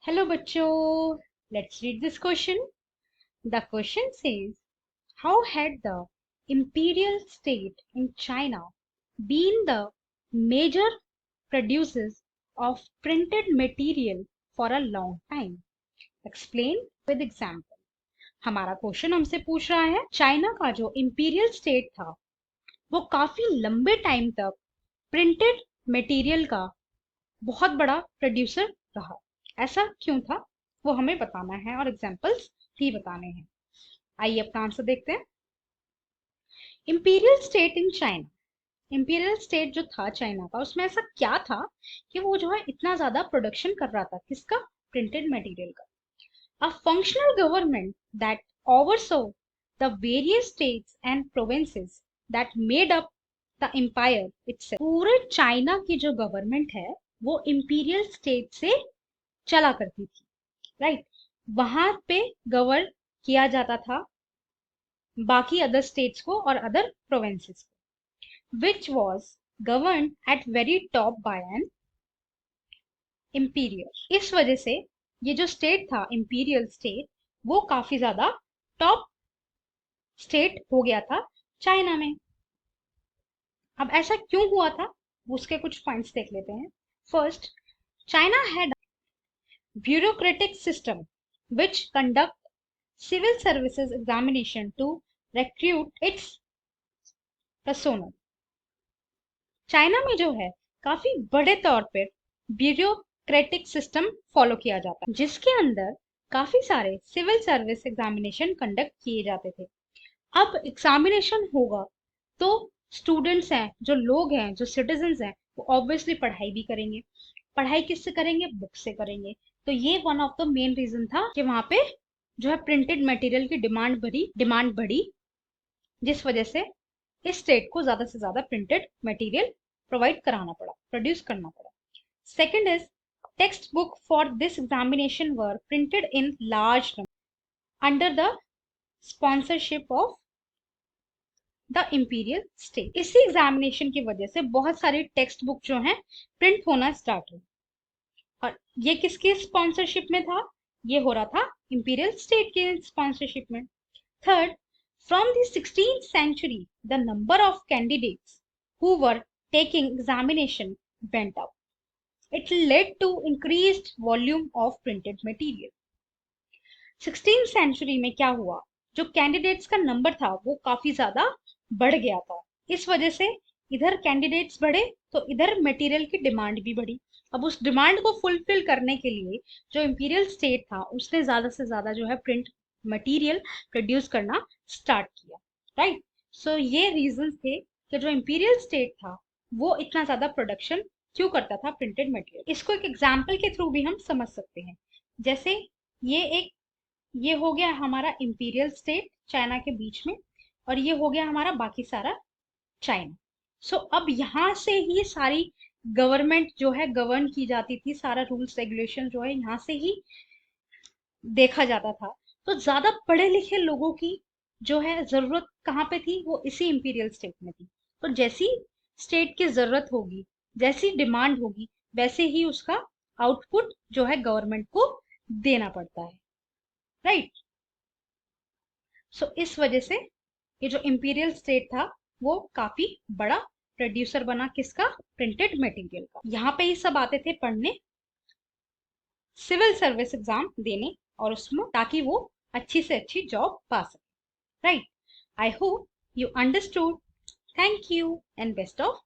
Hello बच्चों, let's read this question. The question says, how had the imperial state in China been the major producers of printed material for a long time? Explain with example. हमारा question हमसे पूछ रहा है China का जो imperial state था वो काफी लंबे टाइम तक प्रिंटेड मटेरियल का बहुत बड़ा प्रोड्यूसर रहा। ऐसा क्यों था वो हमें बताना है और एग्जांपल्स भी बताने हैं। आइए अपना आंसर देखते हैं। Imperial state in China, imperial state जो था चाइना का उसमें ऐसा क्या था कि वो जो है इतना ज्यादा प्रोडक्शन कर रहा था, किसका? प्रिंटेड मटेरियल का। A functional government that oversaw the various states and provinces that made up the empire itself. पूरे चाइना की जो गवर्नमेंट है वो इंपीरियल स्टेट से चला करती थी, राइट? वहां पे गवर्न किया जाता था बाकी अदर स्टेट्स को और अदर प्रोविंसेस को, which was govern at very top by an emperor. इस वजह से ये जो स्टेट था इंपीरियल स्टेट वो काफी ज्यादा टॉप स्टेट हो गया था चाइना में। अब ऐसा क्यों हुआ था उसके कुछ पॉइंट्स देख लेते हैं। First, China had bureaucratic system which conduct civil services examination to recruit its personnel। China में जो है काफी बड़े तौर पर ब्यूरोक्रेटिक सिस्टम फॉलो किया जाता है जिसके अंदर काफी सारे सिविल सर्विस एग्जामिनेशन कंडक्ट किए जाते थे। अब एग्जामिनेशन होगा तो स्टूडेंट्स हैं, जो लोग हैं, जो सिटीजन्स हैं, वो ऑब्वियसली पढ़ाई भी करेंगे। पढ़ाई किससे करेंगे? बुक से करेंगे। तो ये one of the main reason था कि वहां पे जो है प्रिंटेड मटेरियल की डिमांड बढ़ी, जिस वजह से इस स्टेट को ज्यादा से ज्यादा प्रिंटेड मटेरियल प्रोवाइड कराना पड़ा, प्रोड्यूस करना पड़ा। Second is text book for this examination were printed in large number under the sponsorship of the imperial state. इसी एग्जामिनेशन की वजह से बहुत सारी टेक्स्ट बुक जो हैं प्रिंट होना स्टार्ट हुई। और ये किसके स्पॉन्सरशिप में था? ये हो रहा था इंपीरियल स्टेट के स्पॉन्सरशिप में। Third, from the 16th century the number of candidates who were taking examination went up. It led to increased volume of printed material। 16th century में क्या हुआ, जो कैंडिडेट्स का नंबर था वो काफी ज्यादा बढ़ गया था। इस वजह से इधर कैंडिडेट्स बढ़े तो इधर मटेरियल की डिमांड भी बढ़ी। अब उस डिमांड को फुलफिल करने के लिए जो इंपीरियल स्टेट था उसने ज्यादा से ज्यादा जो है प्रिंट मटेरियल प्रोड्यूस करना स्टार्ट किया, राइट? सो ये रीजन थे कि जो इंपीरियल स्टेट था वो इतना ज्यादा प्रोडक्शन क्यों करता था प्रिंटेड मटेरियल। इसको एक एग्जाम्पल के थ्रू भी हम समझ सकते हैं। जैसे ये हो गया हमारा इंपीरियल स्टेट चाइना के बीच में, और ये हो गया हमारा बाकी सारा चाइना। सो अब यहाँ से ही सारी गवर्नमेंट जो है गवर्न की जाती थी, सारा रूल्स रेगुलेशन जो है यहाँ से ही देखा जाता था। तो ज्यादा पढ़े लिखे लोगों की जो है जरूरत कहाँ पे थी? वो इसी इंपीरियल स्टेट में थी। तो जैसी स्टेट की जरूरत होगी, जैसी डिमांड होगी, वैसे ही उसका आउटपुट जो है गवर्नमेंट को देना पड़ता है, राइट? सो इस वजह से ये जो इंपीरियल स्टेट था वो काफी बड़ा प्रोड्यूसर बना, किसका? प्रिंटेड मटेरियल का। यहाँ पे ही सब आते थे पढ़ने, सिविल सर्विस एग्जाम देने और उसमें, ताकि वो अच्छी से अच्छी जॉब पा सके, right? I hope you understood. Thank you and best of